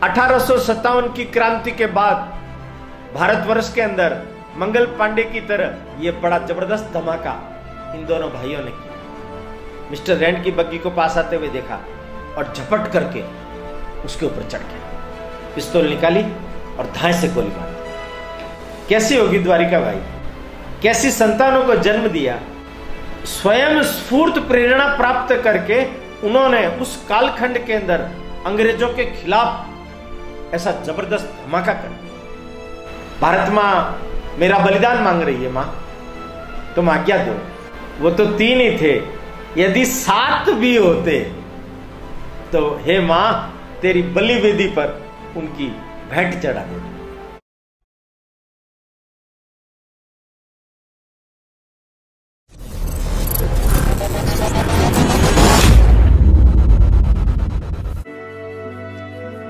1857 की क्रांति के बाद भारतवर्ष के अंदर मंगल पांडे की तरह यह बड़ा जबरदस्त धमाका इन दोनों भाइयों ने किया। मिस्टर रैंड की बग्गी को पास आते हुए देखा और झपट करके उसके ऊपर चढ़ गया, पिस्तौल निकाली और धाए से गोली मार दी। कैसी होगी द्वारिका भाई, कैसी संतानों को जन्म दिया। स्वयं स्फूर्त प्रेरणा प्राप्त करके उन्होंने उस कालखंड के अंदर अंग्रेजों के खिलाफ ऐसा जबरदस्त धमाका कर दिया। भारत मां मेरा बलिदान मांग रही है, मां तुम आज्ञा दो। वो तो 3 ही थे, यदि 7 भी होते तो हे मां तेरी बलि वेदी पर उनकी भेंट चढ़ा दे।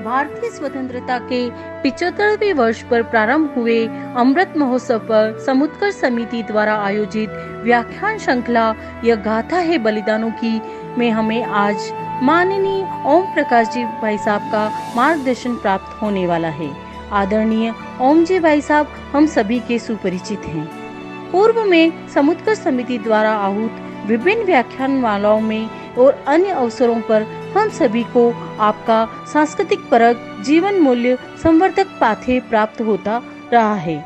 भारतीय स्वतंत्रता के 75वें वर्ष पर प्रारंभ हुए अमृत महोत्सव पर समुत्कर्ष समिति द्वारा आयोजित व्याख्यान श्रृंखला यह गाथा है बलिदानों की में हमें आज माननीय ओम प्रकाश जी भाई साहब का मार्गदर्शन प्राप्त होने वाला है। आदरणीय ओम जी भाई साहब हम सभी के सुपरिचित हैं। पूर्व में समुत्कर्ष समिति द्वारा आहूत विभिन्न व्याख्यानमालाओं में और अन्य अवसरों पर हम सभी को आपका सांस्कृतिक परक जीवन मूल्य संवर्धक पाठ्य प्राप्त होता रहा है।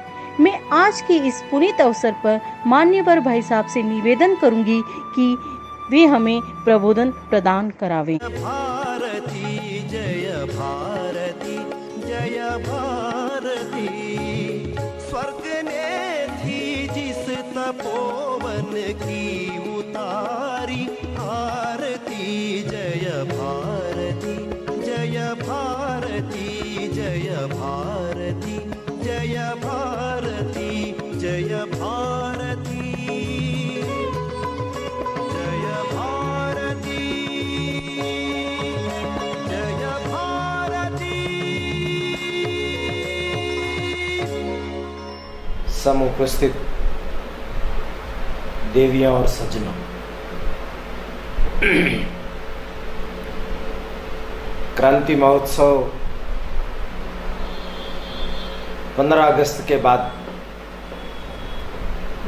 मैं आज के इस पुनीत अवसर पर मान्यवर भाई साहब से निवेदन करूंगी कि वे हमें प्रबोधन प्रदान करावें। भारती जय भारती जय भारती, स्वर्ग ने थी जिस तपोवन की उतारी आरती। जय भारती जय भारती जय भारती जय भारती जय भारती जय भारती जय भारती। समुपस्थित देवियों और सज्जनों, क्रांति महोत्सव 15 अगस्त के बाद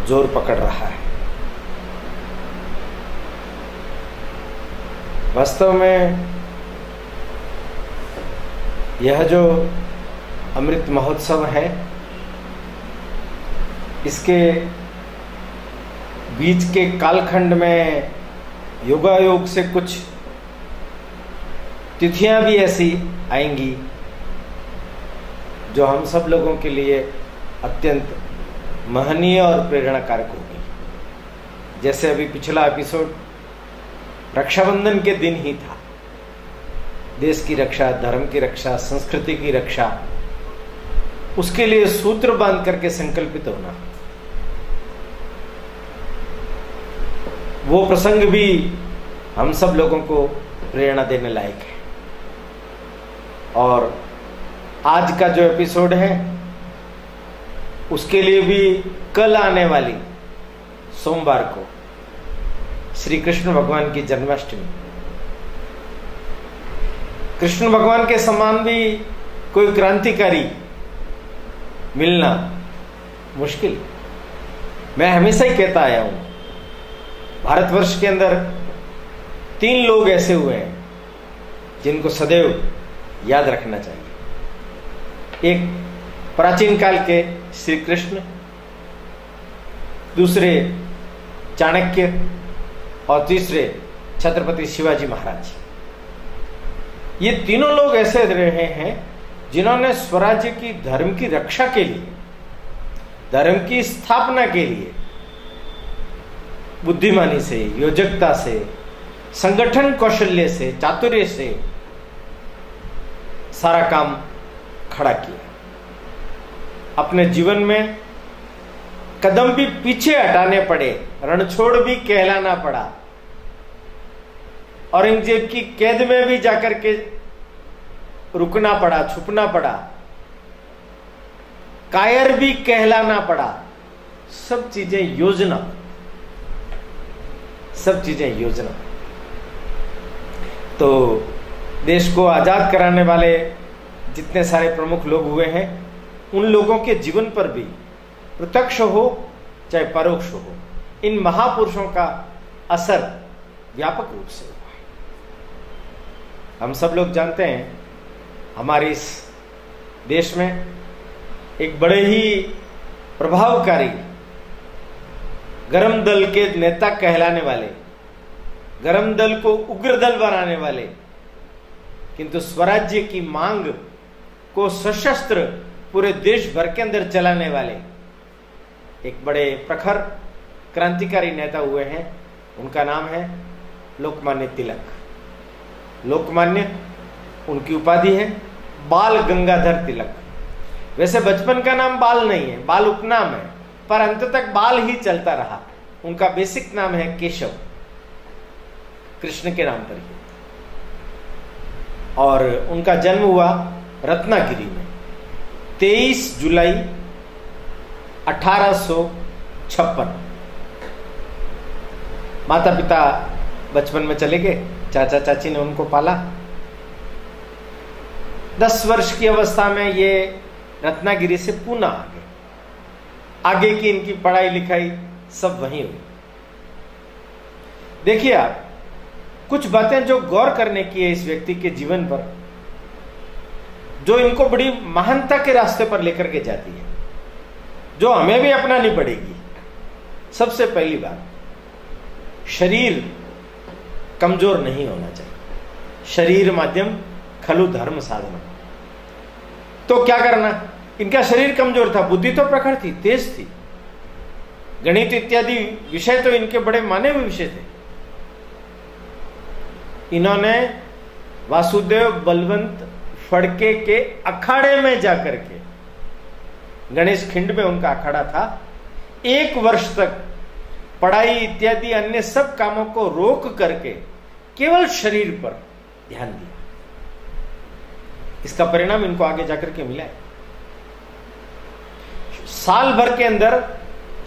जोर पकड़ रहा है। वास्तव में यह जो अमृत महोत्सव है, इसके बीच के कालखंड में योगायोग से कुछ तिथियां भी ऐसी आएंगी जो हम सब लोगों के लिए अत्यंत महनीय और प्रेरणाकारक होगी। जैसे अभी पिछला एपिसोड रक्षाबंधन के दिन ही था। देश की रक्षा, धर्म की रक्षा, संस्कृति की रक्षा, उसके लिए सूत्र बांध करके संकल्पित होना, वो प्रसंग भी हम सब लोगों को प्रेरणा देने लायक है। और आज का जो एपिसोड है उसके लिए भी कल आने वाली सोमवार को श्री कृष्ण भगवान की जन्माष्टमी। कृष्ण भगवान के समान भी कोई क्रांतिकारी मिलना मुश्किल। मैं हमेशा ही कहता आया हूं, भारतवर्ष के अंदर 3 लोग ऐसे हुए हैं जिनको सदैव याद रखना चाहिए। एक प्राचीन काल के श्री कृष्ण, दूसरे चाणक्य और तीसरे छत्रपति शिवाजी महाराज। ये तीनों लोग ऐसे रहे हैं जिन्होंने स्वराज्य की, धर्म की रक्षा के लिए, धर्म की स्थापना के लिए बुद्धिमानी से, योजकता से, संगठन कौशल्य से, चातुर्य से सारा काम खड़ा किया। अपने जीवन में कदम भी पीछे हटाने पड़े, रणछोड़ भी कहलाना पड़ा, औरंगजेब की कैद में भी जाकर के रुकना पड़ा, छुपना पड़ा, कायर भी कहलाना पड़ा। सब चीजें योजना, सब चीजें योजना। तो देश को आजाद कराने वाले जितने सारे प्रमुख लोग हुए हैं उन लोगों के जीवन पर भी प्रत्यक्ष हो चाहे परोक्ष हो, इन महापुरुषों का असर व्यापक रूप से हुआ है। हम सब लोग जानते हैं हमारे इस देश में एक बड़े ही प्रभावकारी गरम दल के नेता कहलाने वाले, गरम दल को उग्र दल बनाने वाले, किंतु स्वराज्य की मांग को सशस्त्र पूरे देश भर के अंदर चलाने वाले एक बड़े प्रखर क्रांतिकारी नेता हुए हैं। उनका नाम है लोकमान्य तिलक। लोकमान्य उनकी उपाधि है, बाल गंगाधर तिलक। वैसे बचपन का नाम बाल नहीं है, बाल उपनाम है, पर अंत तक बाल ही चलता रहा। उनका बेसिक नाम है केशव, कृष्ण के नाम पर ही। और उनका जन्म हुआ रत्नागिरी में 23 जुलाई 1856। माता पिता बचपन में चले गए, चाचा चाची ने उनको पाला। 10 वर्ष की अवस्था में ये रत्नागिरी से पूना आ गए। आगे की इनकी पढ़ाई लिखाई सब वहीं हुई। देखिए आप, कुछ बातें जो गौर करने की है इस व्यक्ति के जीवन पर, जो इनको बड़ी महानता के रास्ते पर लेकर के जाती है, जो हमें भी अपनानी पड़ेगी। सबसे पहली बात, शरीर कमजोर नहीं होना चाहिए। शरीर माध्यम खलु धर्म साधना। तो क्या करना? इनका शरीर कमजोर था, बुद्धि तो प्रखर थी, तेज थी। गणित इत्यादि विषय तो इनके बड़े माने हुए विषय थे। इन्होंने वासुदेव बलवंत फड़के के अखाड़े में जाकर के, गणेश खिंड में उनका अखाड़ा था, 1 वर्ष तक पढ़ाई इत्यादि अन्य सब कामों को रोक करके केवल शरीर पर ध्यान दिया। इसका परिणाम इनको आगे जाकर के मिला है। साल भर के अंदर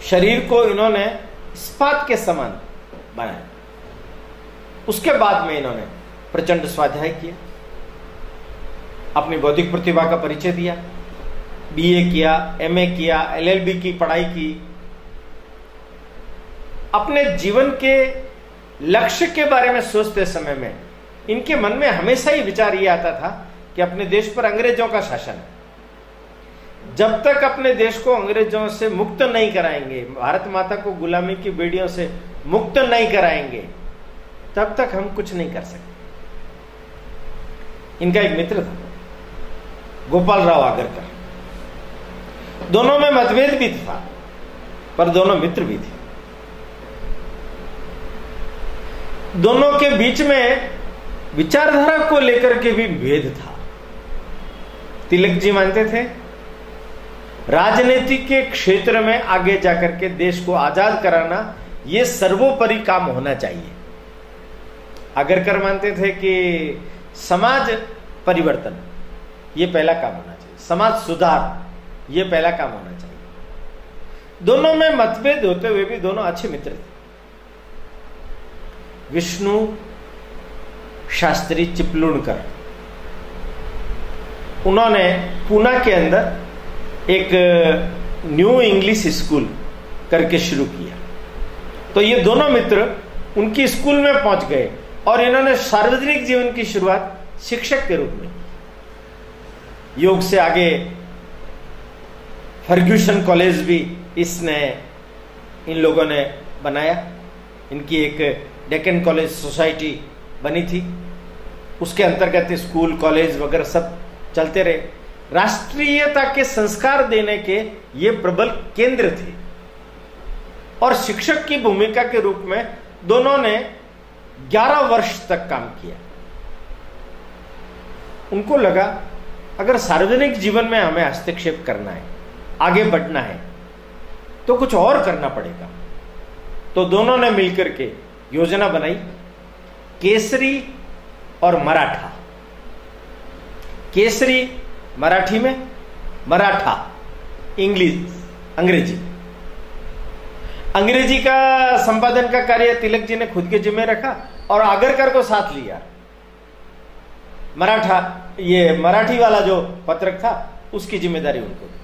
शरीर को इन्होंने इस्पात के समान बनाया। उसके बाद में इन्होंने प्रचंड स्वाध्याय किया, अपनी बौद्धिक प्रतिभा का परिचय दिया, बीए किया, एमए किया, एलएलबी की पढ़ाई की। अपने जीवन के लक्ष्य के बारे में सोचते समय में इनके मन में हमेशा ही विचार यह आता था कि अपने देश पर अंग्रेजों का शासन है। जब तक अपने देश को अंग्रेजों से मुक्त नहीं कराएंगे, भारत माता को गुलामी की बेड़ियों से मुक्त नहीं कराएंगे, तब तक हम कुछ नहीं कर सकते। इनका एक मित्र था, गोपाल राव आगरकर। दोनों में मतभेद भी था, पर दोनों मित्र भी थे। दोनों के बीच में विचारधारा को लेकर के भी भेद था। तिलक जी मानते थे राजनीति के क्षेत्र में आगे जाकर के देश को आजाद कराना यह सर्वोपरि काम होना चाहिए। आगरकर मानते थे कि समाज परिवर्तन यह पहला काम होना चाहिए, समाज सुधार यह पहला काम होना चाहिए। दोनों में मतभेद होते हुए भी दोनों अच्छे मित्र थे। विष्णु शास्त्री चिपलूणकर, उन्होंने पूना के अंदर एक न्यू इंग्लिश स्कूल करके शुरू किया। तो ये दोनों मित्र उनकी स्कूल में पहुंच गए और इन्होंने सार्वजनिक जीवन की शुरुआत शिक्षक के रूप में की। योग से आगे फर्ग्यूसन कॉलेज भी इसने इन लोगों ने बनाया। इनकी एक डेक्कन कॉलेज सोसाइटी बनी थी, उसके अंतर्गत स्कूल कॉलेज वगैरह सब चलते रहे। राष्ट्रीयता के संस्कार देने के ये प्रबल केंद्र थे और शिक्षक की भूमिका के रूप में दोनों ने 11 वर्ष तक काम किया। उनको लगा अगर सार्वजनिक जीवन में हमें हस्तक्षेप करना है, आगे बढ़ना है, तो कुछ और करना पड़ेगा। तो दोनों ने मिलकर के योजना बनाई, केसरी और मराठा। केसरी मराठी में, मराठा इंग्लिश अंग्रेजी। अंग्रेजी का संपादन का कार्य तिलक जी ने खुद के जिम्मे रखा और आगरकर को साथ लिया। मराठी वाला जो पत्रक था उसकी जिम्मेदारी उनको दी।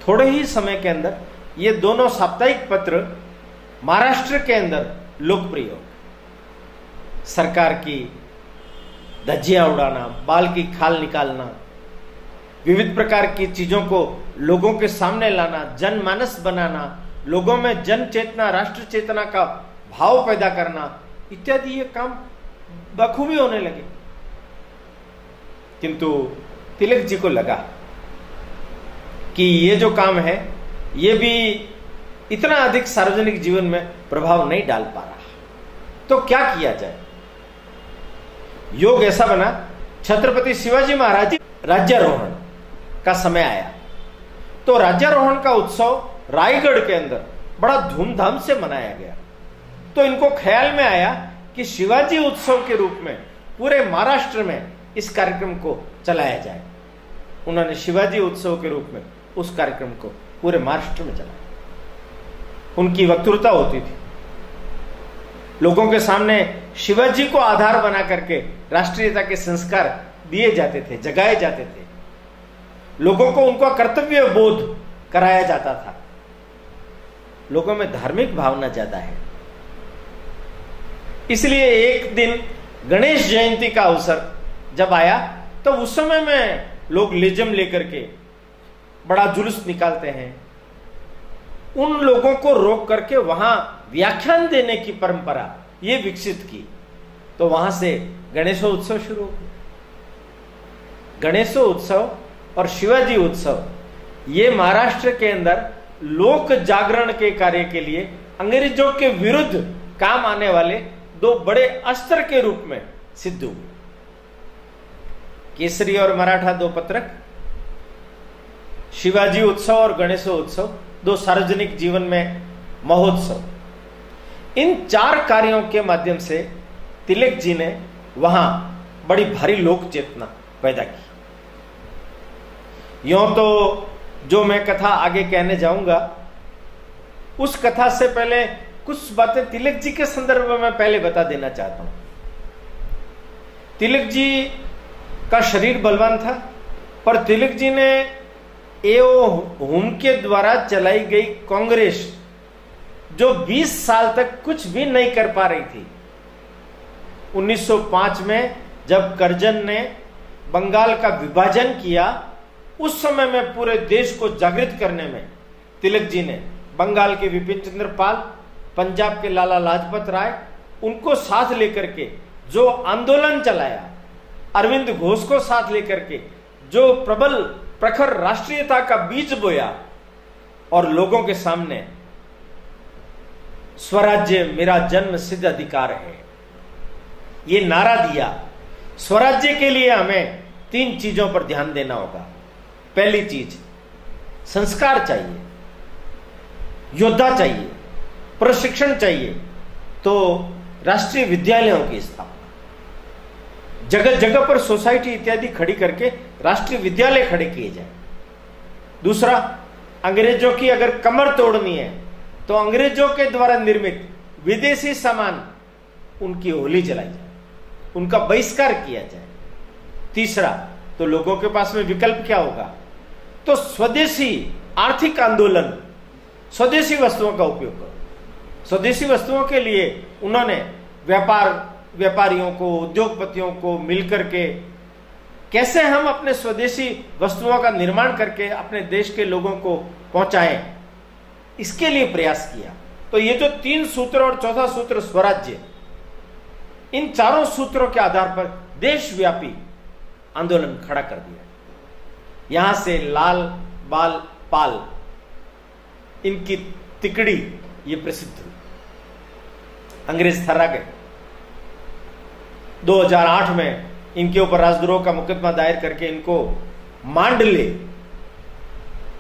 थोड़े ही समय के अंदर ये दोनों साप्ताहिक पत्र महाराष्ट्र के अंदर लोकप्रिय हो। सरकार की धज्जियां उड़ाना, बाल की खाल निकालना, विविध प्रकार की चीजों को लोगों के सामने लाना, जनमानस बनाना, लोगों में जन चेतना, राष्ट्र चेतना का भाव पैदा करना इत्यादि ये काम बखूबी होने लगे। किंतु तिलक जी को लगा कि ये जो काम है ये भी इतना अधिक सार्वजनिक जीवन में प्रभाव नहीं डाल पा रहा, तो क्या किया जाए। योग ऐसा बना, छत्रपति शिवाजी महाराज जी राज्यारोहण का समय आया, तो राज्यारोहण का उत्सव रायगढ़ के अंदर बड़ा धूमधाम से मनाया गया। तो इनको ख्याल में आया कि शिवाजी उत्सव के रूप में पूरे महाराष्ट्र में इस कार्यक्रम को चलाया जाए। उन्होंने शिवाजी उत्सव के रूप में उस कार्यक्रम को पूरे महाराष्ट्र में चलाया। उनकी वक्तृता होती थी, लोगों के सामने शिवाजी को आधार बना करके राष्ट्रीयता के संस्कार दिए जाते थे, जगाए जाते थे, लोगों को उनका कर्तव्य बोध कराया जाता था। लोगों में धार्मिक भावना ज्यादा है, इसलिए एक दिन गणेश जयंती का अवसर जब आया तो उस समय में लोग लेजम लेकर के बड़ा जुलूस निकालते हैं। उन लोगों को रोक करके वहां व्याख्यान देने की परंपरा ये विकसित की, तो वहां से गणेशोत्सव शुरू हो गया। गणेशोत्सव और शिवाजी उत्सव ये महाराष्ट्र के अंदर लोक जागरण के कार्य के लिए अंग्रेजों के विरुद्ध काम आने वाले दो बड़े अस्त्र के रूप में सिद्ध हुए। केसरी और मराठा दो पत्रक, शिवाजी उत्सव और गणेशोत्सव दो सार्वजनिक जीवन में महोत्सव, इन चार कार्यों के माध्यम से तिलक जी ने वहां बड़ी भारी लोक चेतना पैदा की। यूं तो जो मैं कथा आगे कहने जाऊंगा उस कथा से पहले कुछ बातें तिलक जी के संदर्भ में मैं पहले बता देना चाहता हूं। तिलक जी का शरीर बलवान था, पर तिलक जी ने एओ हुम के द्वारा चलाई गई कांग्रेस जो 20 साल तक कुछ भी नहीं कर पा रही थी, 1905 में जब करजन ने बंगाल का विभाजन किया, उस समय में पूरे देश को जागृत करने में तिलक जी ने बंगाल के विपिन चंद्र पाल, पंजाब के लाला लाजपत राय, उनको साथ लेकर के जो आंदोलन चलाया, अरविंद घोष को साथ लेकर के जो प्रबल प्रखर राष्ट्रीयता का बीज बोया और लोगों के सामने स्वराज्य मेरा जन्म सिद्ध अधिकार है ये नारा दिया। स्वराज्य के लिए हमें 3 चीजों पर ध्यान देना होगा। पहली चीज, संस्कार चाहिए, योद्धा चाहिए, प्रशिक्षण चाहिए, तो राष्ट्रीय विद्यालयों की स्थापना, जगह जगह पर सोसाइटी इत्यादि खड़ी करके राष्ट्रीय विद्यालय खड़े किए जाए। दूसरा, अंग्रेजों की अगर कमर तोड़नी है तो अंग्रेजों के द्वारा निर्मित विदेशी सामान उनकी होली जलाई जाए, उनका बहिष्कार किया जाए। तीसरा, तो लोगों के पास में विकल्प क्या होगा, तो स्वदेशी आर्थिक आंदोलन, स्वदेशी वस्तुओं का उपयोग करो। स्वदेशी वस्तुओं के लिए उन्होंने व्यापारियों को, उद्योगपतियों को मिलकर के कैसे हम अपने स्वदेशी वस्तुओं का निर्माण करके अपने देश के लोगों को पहुंचाएं, इसके लिए प्रयास किया। तो ये जो 3 सूत्र और चौथा सूत्र स्वराज्य, इन चारों सूत्रों के आधार पर देशव्यापी आंदोलन खड़ा कर दिया। यहां से लाल बाल पाल, इनकी तिकड़ी ये प्रसिद्ध हुई। अंग्रेज थर्रा गए। 2008 में इनके ऊपर राजद्रोह का मुकदमा दायर करके इनको मांडले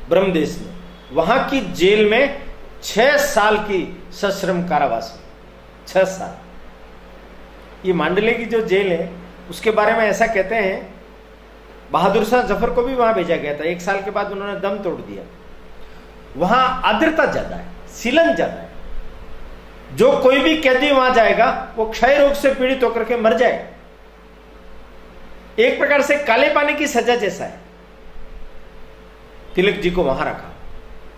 ब्रह्मदेश में, वहां की जेल में 6 साल की सश्रम कारावास में, 6 साल। ये मांडले की जो जेल है उसके बारे में ऐसा कहते हैं, बहादुर शाह जफर को भी वहां भेजा गया था। 1 साल के बाद उन्होंने दम तोड़ दिया। वहां आर्द्रता ज्यादा है, सीलन ज्यादा है। जो कोई भी कैदी वहां जाएगा वो क्षय रोग से पीड़ित होकर के मर जाए। एक प्रकार से काले पानी की सजा जैसा है। तिलक जी को वहां रखा,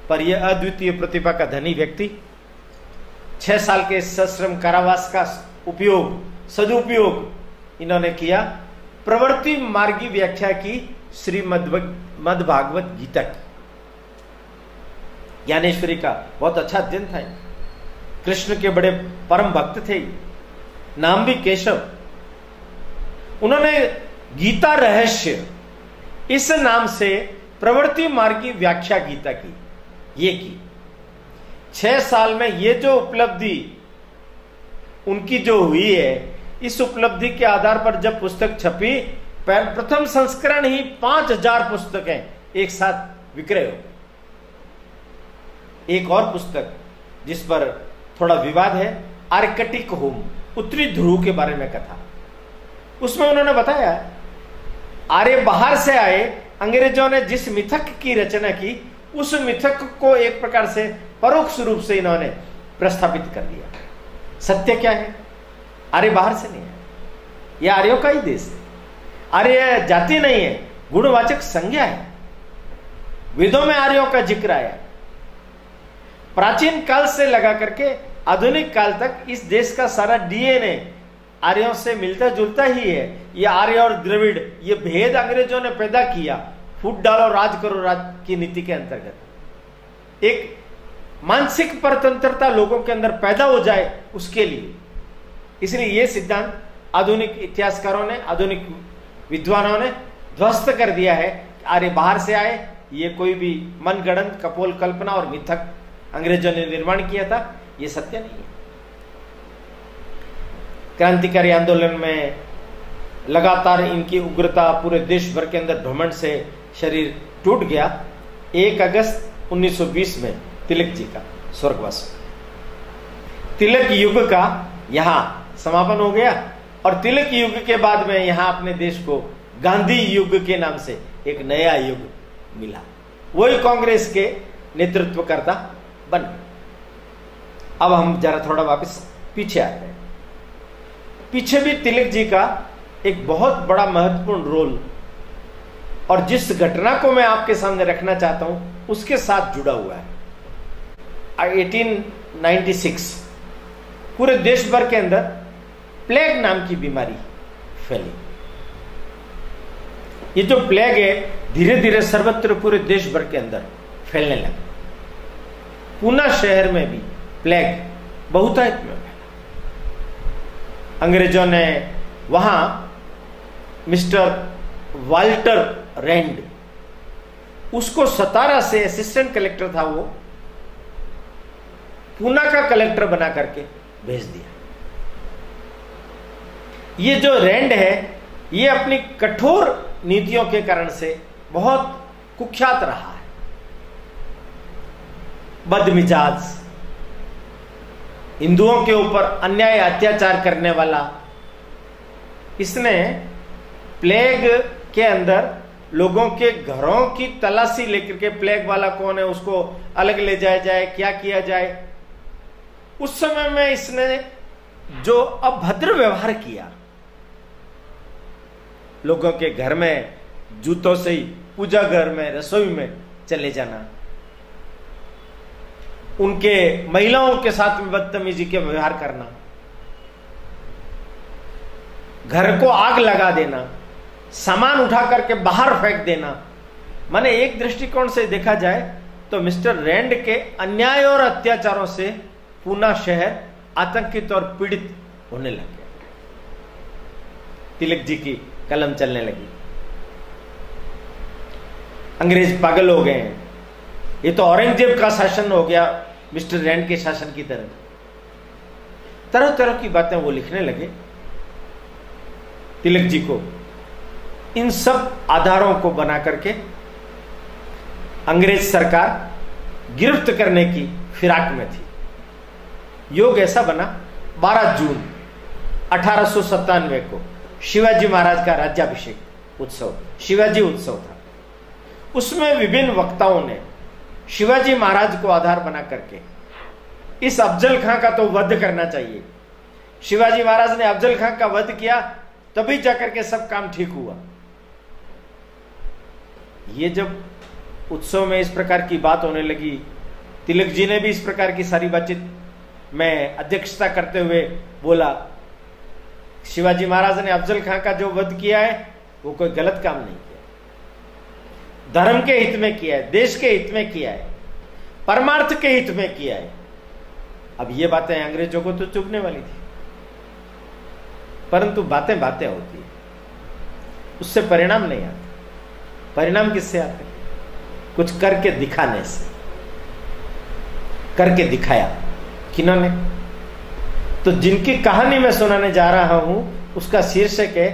पर यह अद्वितीय प्रतिभा का धनी व्यक्ति 6 साल के सश्रम कारावास का सदुपयोग इन्होंने किया। प्रवृत्ति मार्गी व्याख्या की श्रीमद् भागवत गीता की। ज्ञानेश्वरी का बहुत अच्छा अध्ययन था। कृष्ण के बड़े परम भक्त थे, नाम भी केशव। उन्होंने गीता रहस्य इस नाम से प्रवृत्ति मार्ग की व्याख्या गीता की ये की। 6 साल में ये जो उपलब्धि उनकी जो हुई है, इस उपलब्धि के आधार पर जब पुस्तक छपी, प्रथम संस्करण ही 5000 पुस्तकें एक साथ विक्रय हो। एक और पुस्तक जिस पर थोड़ा विवाद है, आर्कटिक होम, उत्तरी ध्रुव के बारे में कथा। उसमें उन्होंने बताया आर्य बाहर से आए, अंग्रेजों ने जिस मिथक की रचना की, उस मिथक को एक प्रकार से परोक्ष रूप से इन्होंने प्रस्थापित कर दिया। सत्य क्या है? आर्य बाहर से नहीं है, यह आर्यों का ही देश है। आर्य जाति नहीं है, गुणवाचक संज्ञा है। वेदों में आर्यों का जिक्र आया। प्राचीन काल से लगा करके आधुनिक काल तक इस देश का सारा डीएनए आर्यों से मिलता जुलता ही है। ये आर्य और द्रविड़, ये भेद अंग्रेजों ने पैदा किया, फूट डालो राज करो राज की नीति के अंतर्गत। एक मानसिक परतंत्रता लोगों के अंदर पैदा हो जाए उसके लिए। इसलिए यह सिद्धांत आधुनिक इतिहासकारों ने, आधुनिक विद्वानों ने ध्वस्त कर दिया है। आर्य बाहर से आए, ये कोई भी मनगढ़ंत कपोल कल्पना और मिथक अंग्रेजों ने निर्माण किया था, यह सत्य नहीं है। क्रांतिकारी आंदोलन में लगातार इनकी उग्रता, पूरे देश भर के अंदर घमंड से शरीर टूट गया। 1 अगस्त 1920 में तिलक जी का स्वर्गवास। तिलक युग का यहां समापन हो गया और तिलक युग के बाद में यहां अपने देश को गांधी युग के नाम से एक नया युग मिला। वही कांग्रेस के नेतृत्वकर्ता बन गए। अब हम जरा थोड़ा वापस पीछे आते हैं। पीछे भी तिलक जी का एक बहुत बड़ा महत्वपूर्ण रोल और जिस घटना को मैं आपके सामने रखना चाहता हूं उसके साथ जुड़ा हुआ है। 1896 पूरे देश भर के अंदर प्लेग नाम की बीमारी फैली। ये जो प्लेग है धीरे धीरे सर्वत्र पूरे देश भर के अंदर फैलने लगा। पूना शहर में भी प्लेग बहुतायत में फैला। अंग्रेजों ने वहां मिस्टर वाल्टर रैंड, उसको 17 से असिस्टेंट कलेक्टर था, वो पूना का कलेक्टर बना करके भेज दिया। ये जो रैंड है ये अपनी कठोर नीतियों के कारण से बहुत कुख्यात रहा है। बदमिजाज, हिंदुओं के ऊपर अन्याय अत्याचार करने वाला। इसने प्लेग के अंदर लोगों के घरों की तलाशी लेकर के, प्लेग वाला कौन है उसको अलग ले जाया जाए, क्या किया जाए। उस समय में इसने जो अभद्र व्यवहार किया, लोगों के घर में जूतों से ही पूजा घर में, रसोई में चले जाना, उनके महिलाओं के साथ में बदतमीजी के व्यवहार करना, घर को आग लगा देना, सामान उठा करके बाहर फेंक देना। माने एक दृष्टिकोण से देखा जाए तो मिस्टर रैंड के अन्याय और अत्याचारों से पूना शहर आतंकित और पीड़ित होने लग गया। तिलक जी की कलम चलने लगी। अंग्रेज पागल हो गए हैं, ये तो औरंगजेब का शासन हो गया मिस्टर रैंड के शासन की तरह। तरह तरह की बातें वो लिखने लगे। तिलक जी को इन सब आधारों को बना करके अंग्रेज सरकार गिरफ्त करने की फिराक में थी। योग ऐसा बना 12 जून 1897 को शिवाजी महाराज का राज्याभिषेक उत्सव, शिवाजी उत्सव था। उसमें विभिन्न वक्ताओं ने शिवाजी महाराज को आधार बना करके इस अफजल खां का तो वध करना चाहिए। शिवाजी महाराज ने अफजल खां का वध किया, तभी जाकर के सब काम ठीक हुआ। ये जब उत्सव में इस प्रकार की बात होने लगी, तिलक जी ने भी इस प्रकार की सारी बातचीत में अध्यक्षता करते हुए बोला, शिवाजी महाराज ने अफजल खां का जो वध किया है वो कोई गलत काम नहीं किया, धर्म के हित में किया है, देश के हित में किया है, परमार्थ के हित में किया है। अब ये बातें अंग्रेजों को तो चुभने वाली थी, परंतु बातें बातें होती है, उससे परिणाम नहीं आते। परिणाम किससे आते? कुछ करके दिखाने से। करके दिखाया किन्होंने? तो जिनकी कहानी मैं सुनाने जा रहा हूं उसका शीर्षक है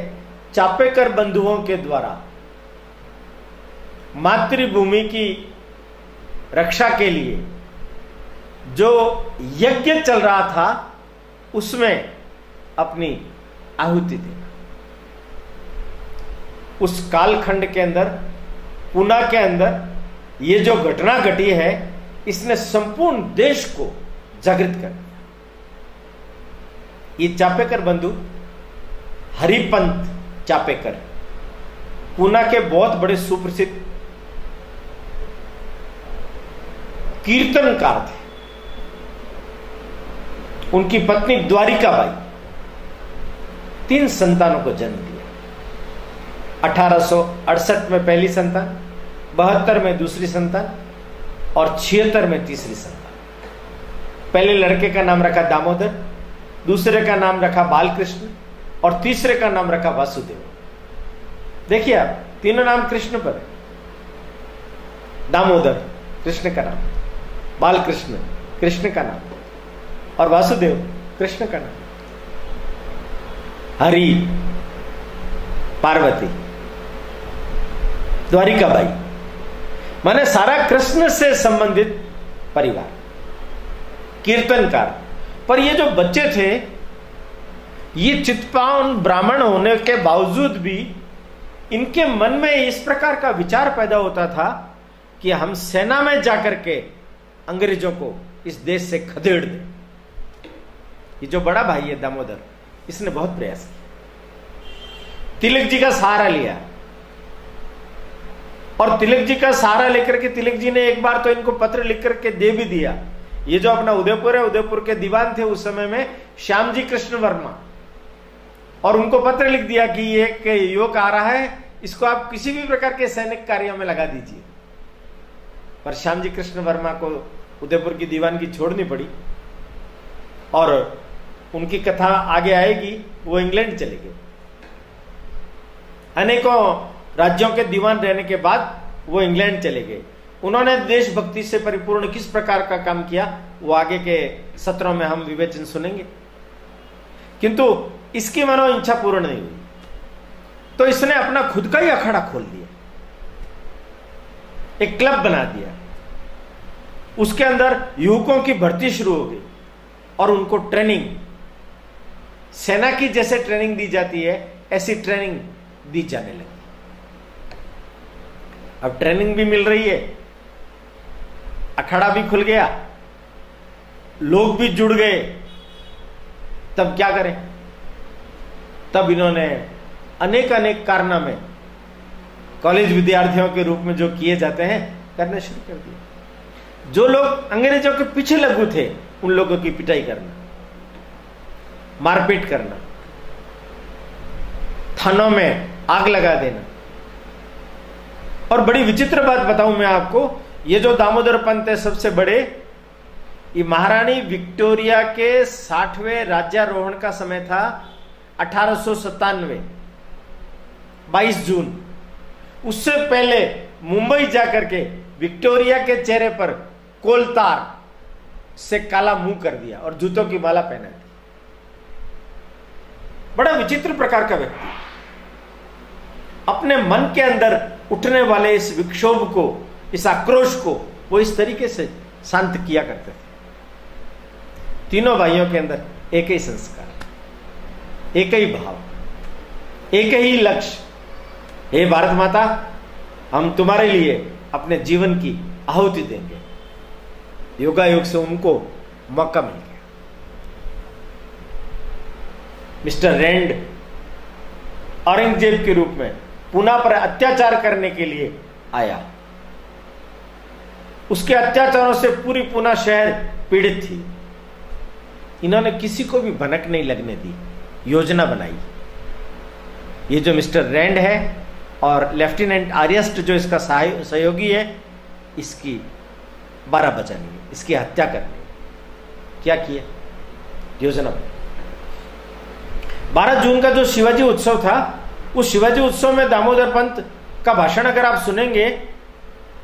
चापेकर बंधुओं के द्वारा मातृभूमि की रक्षा के लिए जो यज्ञ चल रहा था उसमें अपनी आहुति देना। उस कालखंड के अंदर, पूना के अंदर ये जो घटना घटी है, इसने संपूर्ण देश को जागृत कर दिया। ये चापेकर बंधु हरिपंत चापेकर पूना के बहुत बड़े सुप्रसिद्ध कीर्तनकार थे। उनकी पत्नी द्वारिकाबाई 3 संतानों को जन्म दिया। 1868 में पहली संतान, 72 में दूसरी संतान और 76 में तीसरी संतान। पहले लड़के का नाम रखा दामोदर, दूसरे का नाम रखा बालकृष्ण और तीसरे का नाम रखा वासुदेव। देखिए आप, तीनों नाम कृष्ण पर है। दामोदर कृष्ण का नाम, बालकृष्ण कृष्ण का नाम और वासुदेव कृष्ण का नाम। हरि, पार्वती, द्वारिकाबाई, माने सारा कृष्ण से संबंधित परिवार, कीर्तनकार। पर ये जो बच्चे थे, ये चित्पावन ब्राह्मण होने के बावजूद भी इनके मन में इस प्रकार का विचार पैदा होता था कि हम सेना में जाकर के अंग्रेजों को इस देश से खदेड़ दें। ये जो बड़ा भाई है दामोदर, इसने बहुत प्रयास किया, तिलक जी का सहारा लिया और तिलक जी का सहारा लेकर के तिलक जी ने एक बार तो इनको पत्र लिख करके दे भी दिया। ये जो अपना उदयपुर है, उदयपुर के दीवान थे उस समय में श्याम जी कृष्ण वर्मा, और उनको पत्र लिख दिया कि ये एक युवक आ रहा है, इसको आप किसी भी प्रकार के सैनिक कार्यों में लगा दीजिए। पर श्याम जी कृष्ण वर्मा को उदयपुर की दीवान की छोड़नी पड़ी और उनकी कथा आगे आएगी। वो इंग्लैंड चले गए। अनेकों राज्यों के दीवान रहने के बाद वो इंग्लैंड चले गए। उन्होंने देशभक्ति से परिपूर्ण किस प्रकार का काम किया, वो आगे के सत्रों में हम विवेचन सुनेंगे। किंतु इसकी मनो इच्छा पूर्ण नहीं हुई, तो इसने अपना खुद का ही अखाड़ा खोल दिया, एक क्लब बना दिया। उसके अंदर युवकों की भर्ती शुरू हो गई और उनको ट्रेनिंग, सेना की जैसे ट्रेनिंग दी जाती है ऐसी ट्रेनिंग दी जाने लगी। अब ट्रेनिंग भी मिल रही है, अखाड़ा भी खुल गया, लोग भी जुड़ गए। तब क्या करें? तब इन्होंने अनेक अनेक कारनामे कॉलेज विद्यार्थियों के रूप में जो किए जाते हैं करने शुरू कर दिए। जो लोग अंग्रेजों के पीछे लगू थे उन लोगों की पिटाई करना, मारपीट करना, थानों में आग लगा देना। और बड़ी विचित्र बात बताऊं मैं आपको, ये जो दामोदर पंत है सबसे बड़े, ये महारानी विक्टोरिया के 60वें राज्यारोहण का समय था, 1897, 22 जून। उससे पहले मुंबई जाकर के विक्टोरिया के चेहरे पर कोलतार से काला मुंह कर दिया और जूतों की माला पहना दी। बड़ा विचित्र प्रकार का व्यक्ति, अपने मन के अंदर उठने वाले इस विक्षोभ को, इस आक्रोश को वो इस तरीके से शांत किया करते थे। तीनों भाइयों के अंदर एक ही संस्कार, एक ही भाव, एक ही लक्ष्य। हे भारत माता, हम तुम्हारे लिए अपने जीवन की आहुति देंगे। योगायोग से उनको मौका मिल गया। मिस्टर रैंड औरंगजेब के रूप में पूना पर अत्याचार करने के लिए आया। उसके अत्याचारों से पूरी पूना शहर पीड़ित थी। इन्होंने किसी को भी भनक नहीं लगने दी, योजना बनाई। ये जो मिस्टर रैंड है और लेफ्टिनेंट आर्यस्ट जो इसका सहयोगी है, इसकी 12 बचानी है, इसकी हत्या करनी है। क्या किया? योजना बनाई। 12 जून का जो शिवाजी उत्सव था, उस शिवाजी उत्सव में दामोदर पंत का भाषण अगर आप सुनेंगे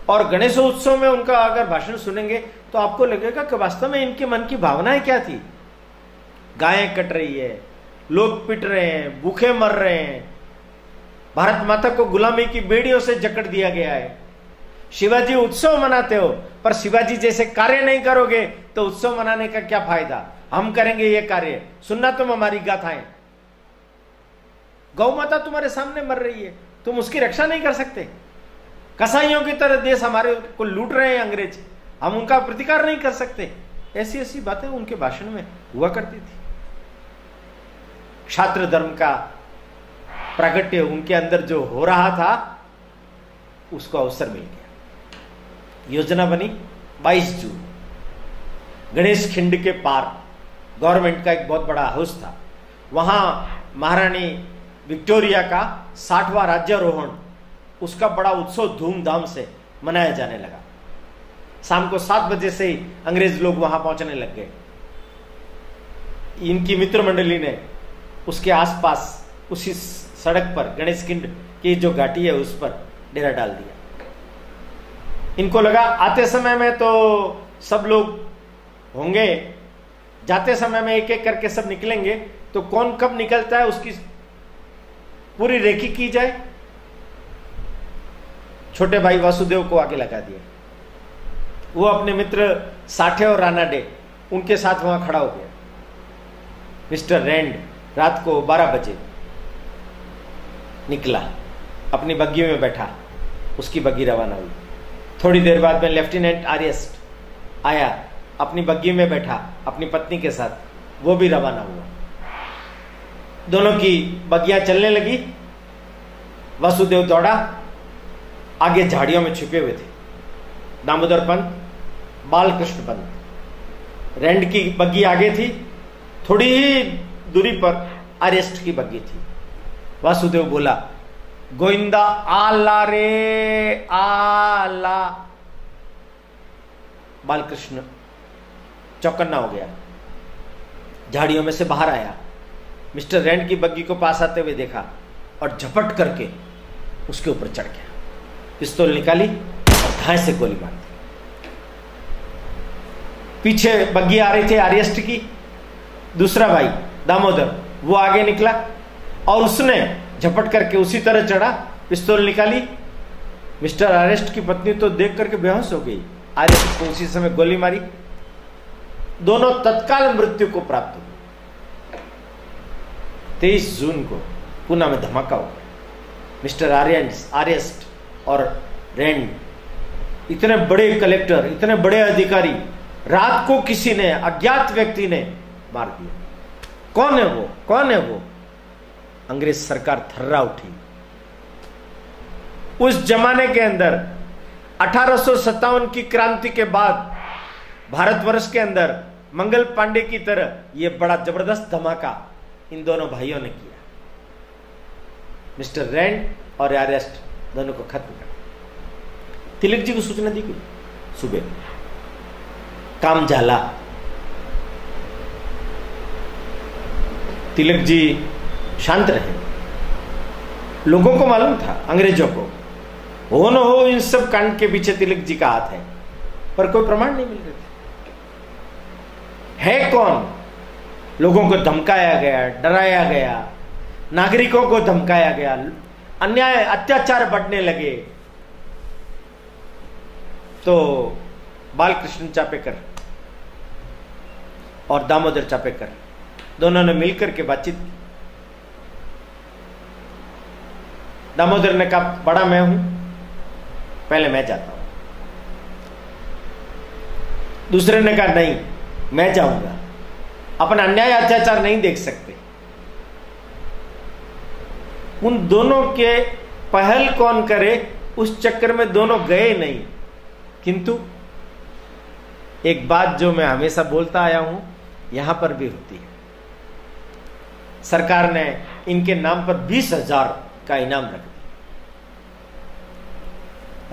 और गणेश उत्सव में उनका अगर भाषण सुनेंगे तो आपको लगेगा कि वास्तव में इनके मन की भावनाएं क्या थी। गायें कट रही है, लोग पिट रहे हैं, भूखे मर रहे हैं, भारत माता को गुलामी की बेड़ियों से जकड़ दिया गया है। शिवाजी उत्सव मनाते हो, पर शिवाजी जैसे कार्य नहीं करोगे तो उत्सव मनाने का क्या फायदा? हम करेंगे ये कार्य, सुनना तुम हमारी गाथाएं। गौ माता तुम्हारे सामने मर रही है, तुम उसकी रक्षा नहीं कर सकते। कसाईयों की तरह देश हमारे को लूट रहे हैं अंग्रेज, हम उनका प्रतिकार नहीं कर सकते। ऐसी ऐसी बातें उनके भाषण में हुआ करती थी। क्षात्र धर्म का प्रागट्य उनके अंदर जो हो रहा था, उसको अवसर मिल गया। योजना बनी। 22 जून गणेश खिंड के पार गवर्नमेंट का एक बहुत बड़ा हाउस था, वहां महारानी विक्टोरिया का 60वां राज्यारोहण, उसका बड़ा उत्सव धूमधाम से मनाया जाने लगा। शाम को 7 बजे से ही अंग्रेज लोग वहां पहुंचने लग गए। इनकी मित्र मंडली ने उसके आसपास उसी सड़क पर गणेश खिंड की जो घाटी है उस पर डेरा डाल दिया। इनको लगा आते समय में तो सब लोग होंगे, जाते समय में एक एक करके सब निकलेंगे, तो कौन कब निकलता है उसकी पूरी रेखी की जाए। छोटे भाई वासुदेव को आगे लगा दिया। वो अपने मित्र साठे और रानाडे उनके साथ वहां खड़ा हो गया। मिस्टर रैंड रात को 12 बजे निकला, अपनी बग्गी में बैठा, उसकी बग्गी रवाना हुई। थोड़ी देर बाद में लेफ्टिनेंट आर्यस्ट आया, अपनी बग्गी में बैठा अपनी पत्नी के साथ, वो भी रवाना हुआ। दोनों की बग्गियां चलने लगी। वासुदेव दौड़ा, आगे झाड़ियों में छुपे हुए थे दामोदर पंत, बालकृष्ण पंत। रैंड की बग्गी आगे थी, थोड़ी ही दूरी पर आर्यस्ट की बग्गी थी। वासुदेव बोला, गोविंदा आला रे आला। बालकृष्ण चौकन्ना हो गया, झाड़ियों में से बाहर आया, मिस्टर रैंड की बग्गी को पास आते हुए देखा और झपट करके उसके ऊपर चढ़ गया। पिस्तौल निकाली और धाए से गोली मार दी। पीछे बग्गी आ रही थी आर्यस्ट की, दूसरा भाई दामोदर वो आगे निकला और उसने झपट करके उसी तरह चढ़ा, पिस्तौल निकाली। मिस्टर आर्यस्ट की पत्नी तो देख करके बेहोश हो गई। आर्यस्ट को उसी समय गोली मारी, दोनों तत्काल मृत्यु को प्राप्त हुए। 23 जून को पूना में धमाका हुआ। मिस्टर आर्यस्ट और रैंड, इतने बड़े कलेक्टर, इतने बड़े अधिकारी, रात को किसी ने, अज्ञात व्यक्ति ने मार दिया। कौन है वो? कौन है वो? अंग्रेज सरकार थर्रा उठी। उस जमाने के अंदर 1857 की क्रांति के बाद भारतवर्ष के अंदर मंगल पांडे की तरह यह बड़ा जबरदस्त धमाका इन दोनों भाइयों ने किया। मिस्टर रैंड और आर्यस्ट दोनों को खत्म कर। तिलक जी को सूचना दी गई सुबह, काम झाला। तिलक जी शांत रहे। लोगों को मालूम था, अंग्रेजों को, हो न हो इन सब कांड के पीछे तिलक जी का हाथ है, पर कोई प्रमाण नहीं मिल रहे थे। है कौन? लोगों को धमकाया गया, डराया गया, नागरिकों को धमकाया गया, अन्याय अत्याचार बढ़ने लगे। तो बालकृष्ण चापेकर और दामोदर चापेकर दोनों ने मिलकर के बातचीत की। दामोदर ने कहा, बड़ा मैं हूं, पहले मैं जाता हूं। दूसरे ने कहा, नहीं मैं जाऊंगा, अपना अन्याय अत्याचार नहीं देख सकते। उन दोनों के पहल कौन करे उस चक्कर में दोनों गए नहीं। किंतु एक बात जो मैं हमेशा बोलता आया हूं, यहां पर भी होती है। सरकार ने इनके नाम पर 20,000 का इनाम रख दिया।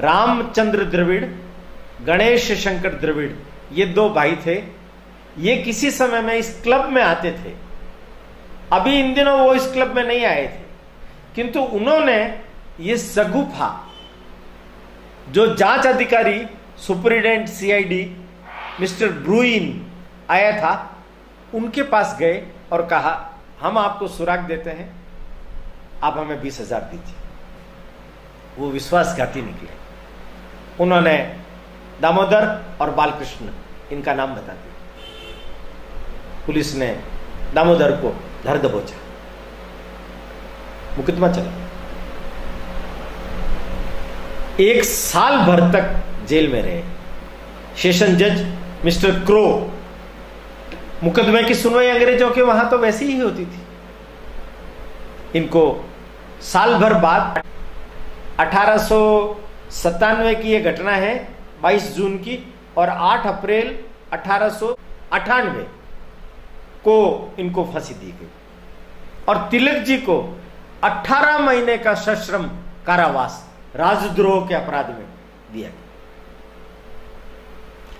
रामचंद्र द्रविड़, गणेश शंकर द्रविड़, ये दो भाई थे। ये किसी समय में इस क्लब में आते थे। अभी इन दिनों वो इस क्लब में नहीं आए थे, किंतु उन्होंने ये सगुफा, जो जांच अधिकारी सुपरिटेंडेंट सीआईडी मिस्टर ब्रुइन आया था, उनके पास गए और कहा हम आपको सुराग देते हैं, आप हमें 20,000 दीजिए। वो विश्वासघाती निकले। उन्होंने दामोदर और बालकृष्ण इनका नाम बता दिया। पुलिस ने दामोदर को धर दबोचा, मुकदमा चला। 1 साल भर तक जेल में रहे। सेशन जज मिस्टर क्रो, मुकदमे की सुनवाई अंग्रेजों के वहां तो वैसी ही होती थी। इनको साल भर बाद 1897 की यह घटना है, 22 जून की, और 8 अप्रैल 1898 को इनको फांसी दी गई और तिलक जी को 18 महीने का सश्रम कारावास राजद्रोह के अपराध में दिया गया।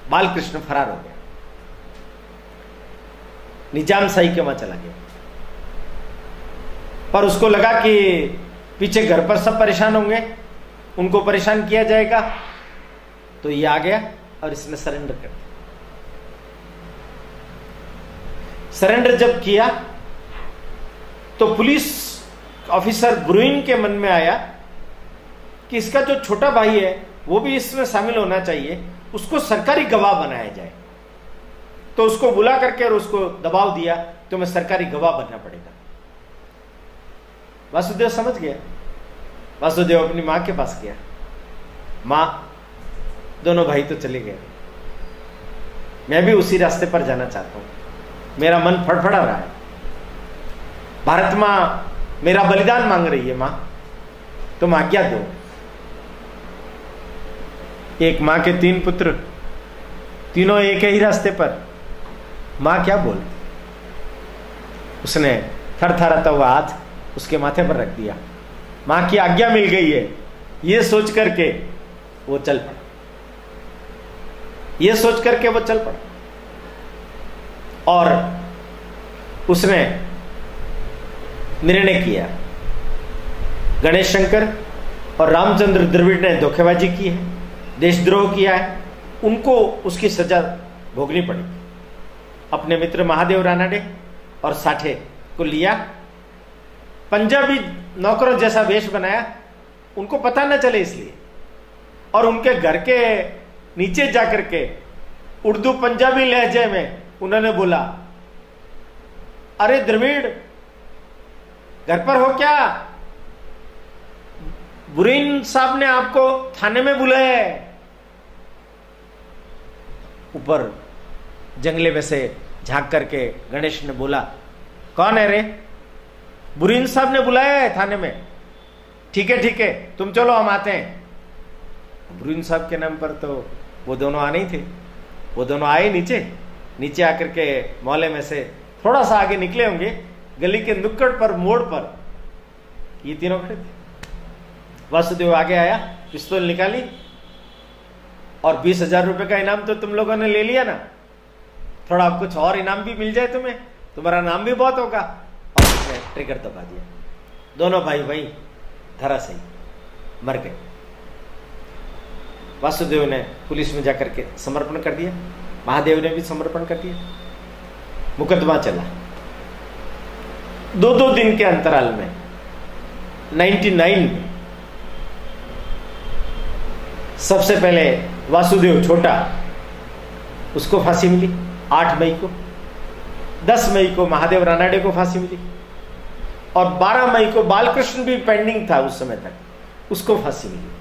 बालकृष्ण फरार हो गया, निजामशाही के वहां चला गया। पर उसको लगा कि पीछे घर पर सब परेशान होंगे, उनको परेशान किया जाएगा, तो ये आ गया और इसने सरेंडर कर दिया। सरेंडर जब किया तो पुलिस ऑफिसर ब्रुइन के मन में आया कि इसका जो छोटा भाई है वो भी इसमें शामिल होना चाहिए, उसको सरकारी गवाह बनाया जाए। तो उसको बुला करके और उसको दबाव दिया, तुम्हें सरकारी गवाह बनना पड़ेगा। वासुदेव समझ गया। वासुदेव अपनी मां के पास गया। मां, दोनों भाई तो चले गए, मैं भी उसी रास्ते पर जाना चाहता हूं, मेरा मन फड़फड़ा रहा है। भारत मां मेरा बलिदान मांग रही है, मां तुम आज्ञा दो। एक मां के 3 पुत्र, तीनों एक ही रास्ते पर, मां क्या बोल? उसने थरथराता हुआ हाथ उसके माथे पर रख दिया। मां की आज्ञा मिल गई है, ये सोच करके वो चल पड़ा। ये सोच करके वो चल पड़ा और उसने निर्णय किया, गणेश शंकर और रामचंद्र द्रविड़ ने धोखेबाजी की है, देशद्रोह किया है, उनको उसकी सजा भोगनी पड़ी। अपने मित्र महादेव रानाडे और साठे को लिया, पंजाबी नौकरों जैसा वेश बनाया, उनको पता न चले इसलिए, और उनके घर के नीचे जाकर के उर्दू पंजाबी लहजे में उन्होंने बोला, अरे द्रविड़ घर पर हो क्या? बुरीन साहब ने आपको थाने में बुलाया है। ऊपर जंगले में से झांक करके गणेश ने बोला, कौन है रे? बुरीन साहब ने बुलाया है थाने में। ठीक है तुम चलो, हम आते हैं। बुरीन साहब के नाम पर तो वो दोनों आने ही थे। वो दोनों आए नीचे आकर के मोहल्ले में से थोड़ा सा आगे निकले होंगे, गली के नुक्कड़ पर, मोड़ पर ये तीनों खड़े थे। वासुदेव आगे आया, पिस्तौल निकाली और 20,000 रुपए का इनाम तो तुम लोगों ने ले लिया ना, थोड़ा कुछ और इनाम भी मिल जाए तुम्हें, तुम्हारा नाम भी बहुत होगा। और उसने ट्रिगर दबा दिया। दोनों भाई वही धराशायी मर गए। वासुदेव ने पुलिस में जाकर के समर्पण कर दिया, महादेव ने भी समर्पण कर दिया। मुकदमा चला। 2-2 दिन के अंतराल में 99 में सबसे पहले वासुदेव छोटा, उसको फांसी मिली 8 मई को। 10 मई को महादेव रानाडे को फांसी मिली और 12 मई को बालकृष्ण भी पेंडिंग था उस समय तक, उसको फांसी मिली।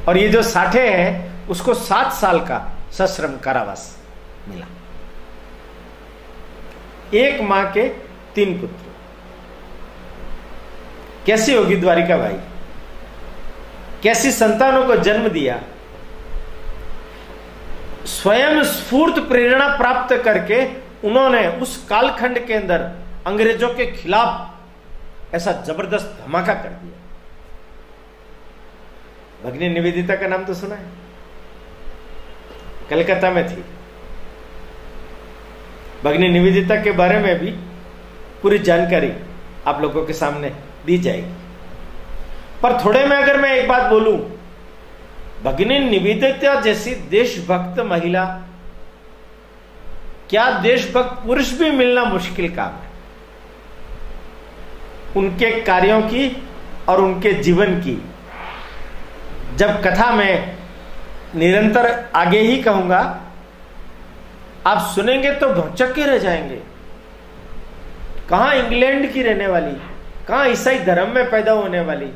और ये जो साठे हैं उसको 7 साल का सश्रम कारावास मिला। एक मां के 3 पुत्र। कैसी होगी द्वारिका बाई, कैसी संतानों को जन्म दिया, स्वयं स्फूर्त प्रेरणा प्राप्त करके उन्होंने उस कालखंड के अंदर अंग्रेजों के खिलाफ ऐसा जबरदस्त धमाका कर दिया। भगिनी निवेदिता का नाम तो सुना है, कलकत्ता में थी। भगिनी निवेदिता के बारे में भी पूरी जानकारी आप लोगों के सामने दी जाएगी, पर थोड़े में अगर मैं एक बात बोलूं, भगिनी निवेदिता जैसी देशभक्त महिला, क्या देशभक्त पुरुष भी मिलना मुश्किल काम है। उनके कार्यों की और उनके जीवन की जब कथा में निरंतर आगे ही कहूंगा, आप सुनेंगे तो भौचक्के रह जाएंगे। कहां इंग्लैंड की रहने वाली, कहां ईसाई धर्म में पैदा होने वाली,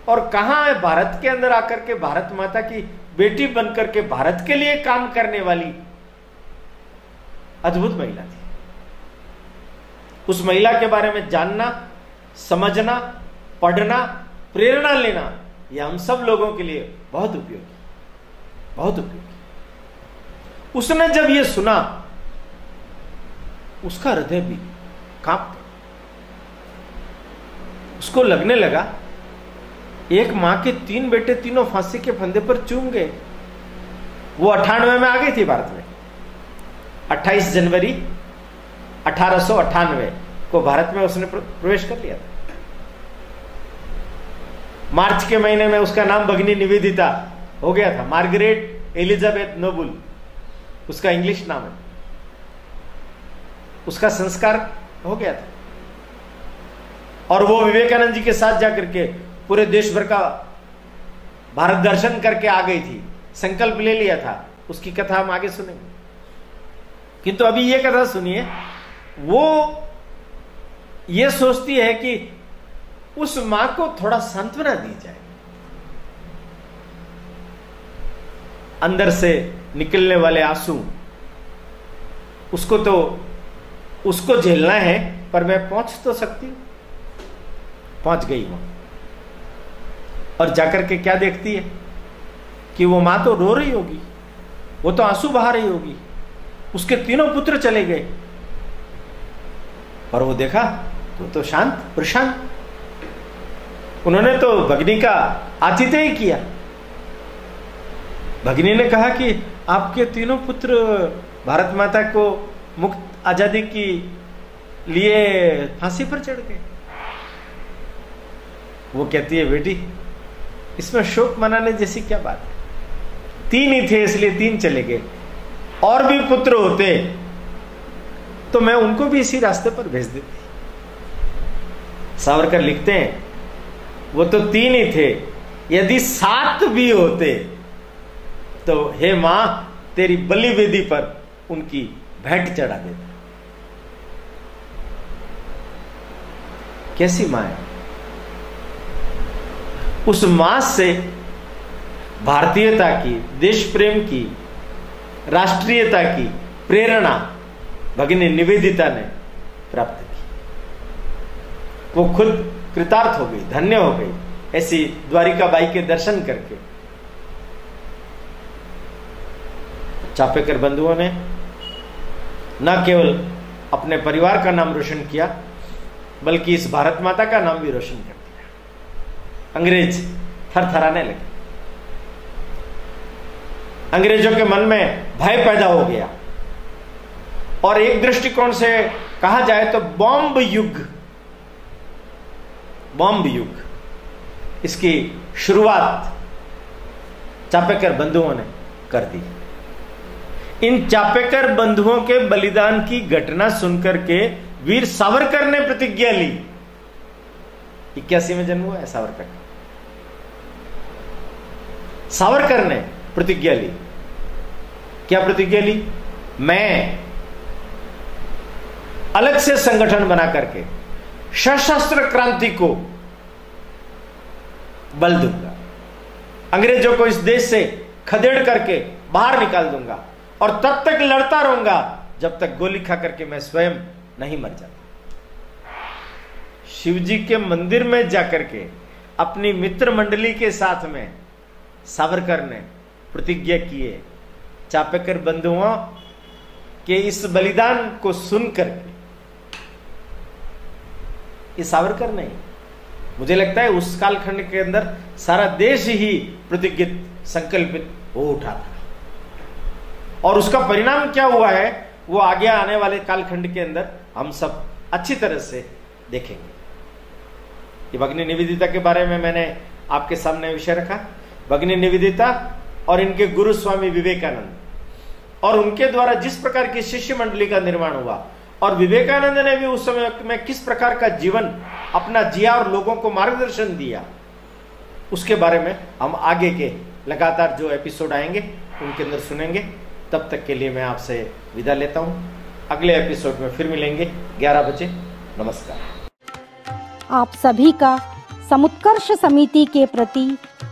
और कहां भारत के अंदर आकर के भारत माता की बेटी बनकर के भारत के लिए काम करने वाली अद्भुत महिला थी। उस महिला के बारे में जानना, समझना, पढ़ना, प्रेरणा लेना, यह हम सब लोगों के लिए बहुत उपयोगी, बहुत उपयोगी। उसने जब यह सुना, उसका हृदय भी कांप, उसको लगने लगा एक मां के 3 बेटे तीनों फांसी के फंदे पर चूम गए। वो 98 में आ गई थी भारत में। 28 जनवरी 1898 को भारत में उसने प्रवेश कर लिया था। मार्च के महीने में उसका नाम भगिनी निवेदिता हो गया था। मार्गरेट एलिजाबेथ नोबुल उसका इंग्लिश नाम है। उसका संस्कार हो गया था और वो विवेकानंद जी के साथ जाकर के पूरे देश भर का भारत दर्शन करके आ गई थी। संकल्प ले लिया था। उसकी कथा हम आगे सुनेंगे, किंतु अभी ये कथा सुनिए। वो ये सोचती है कि उस मां को थोड़ा सांत्वना दी जाए। अंदर से निकलने वाले आंसू उसको झेलना है, पर मैं पहुंच तो सकती हूं। पहुंच गई वो और जाकर के क्या देखती है कि वो मां तो रो रही होगी, वो तो आंसू बहा रही होगी। उसके 3 पुत्र चले गए और वो देखा तो शांत प्रशांत। उन्होंने तो भगिनी का आतिथ्य ही किया। भगिनी ने कहा कि आपके 3 पुत्र भारत माता को मुक्त आजादी की लिए फांसी पर चढ़ गए। वो कहती है, बेटी इसमें शोक मनाने जैसी क्या बात है। 3 ही थे इसलिए 3 चले गए। और भी पुत्र होते तो मैं उनको भी इसी रास्ते पर भेज देती। सावरकर लिखते हैं, वो तो 3 ही थे, यदि 7 भी होते तो हे मां तेरी बलि वेदी पर उनकी भेंट चढ़ा देता। कैसी मां है। उस मां से भारतीयता की, देश प्रेम की, राष्ट्रीयता की प्रेरणा भगिनी निवेदिता ने प्राप्त की। वो खुद कृतार्थ हो गई, धन्य हो गई ऐसी द्वारिका बाई के दर्शन करके। चापेकर बंधुओं ने न केवल अपने परिवार का नाम रोशन किया, बल्कि इस भारत माता का नाम भी रोशन कर दिया। अंग्रेज थरथराने लगे। अंग्रेजों के मन में भय पैदा हो गया और एक दृष्टिकोण से कहा जाए तो बॉम्ब युग इसकी शुरुआत चापेकर बंधुओं ने कर दी। इन चापेकर बंधुओं के बलिदान की घटना सुनकर के वीर सावरकर ने प्रतिज्ञा ली। 81 में जन्म हुआ है सावरकर। सावरकर ने प्रतिज्ञा ली। क्या प्रतिज्ञा ली? मैं अलग से संगठन बना करके सशस्त्र क्रांति को बल दूंगा, अंग्रेजों को इस देश से खदेड़ करके बाहर निकाल दूंगा और तब तक लड़ता रहूंगा जब तक गोली खा करके मैं स्वयं नहीं मर जाता। शिव जी के मंदिर में जाकर के अपनी मित्र मंडली के साथ में सावरकर ने प्रतिज्ञा किए। चापेकर बंधुओं के इस बलिदान को सुनकर ये सावरकर नहीं, मुझे लगता है उस कालखंड के अंदर सारा देश ही प्रतिज्ञित संकल्पित हो उठा था। और उसका परिणाम क्या हुआ है वो आगे आने वाले कालखंड के अंदर हम सब अच्छी तरह से देखेंगे। ये भगिनी निवेदिता के बारे में मैंने आपके सामने विषय रखा। भगिनी निवेदिता और इनके गुरु स्वामी विवेकानंद, और उनके द्वारा जिस प्रकार की शिष्य मंडली का निर्माण हुआ, और विवेकानंद ने भी उस समय में किस प्रकार का जीवन अपना जिया और लोगों को मार्गदर्शन दिया, उसके बारे में हम आगे के लगातार जो एपिसोड आएंगे उनके अंदर सुनेंगे। तब तक के लिए मैं आपसे विदा लेता हूं। अगले एपिसोड में फिर मिलेंगे 11 बजे। नमस्कार। आप सभी का समुत्कर्ष समिति के प्रति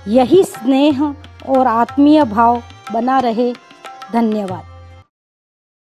यही स्नेह और आत्मीय भाव बना रहे। धन्यवाद।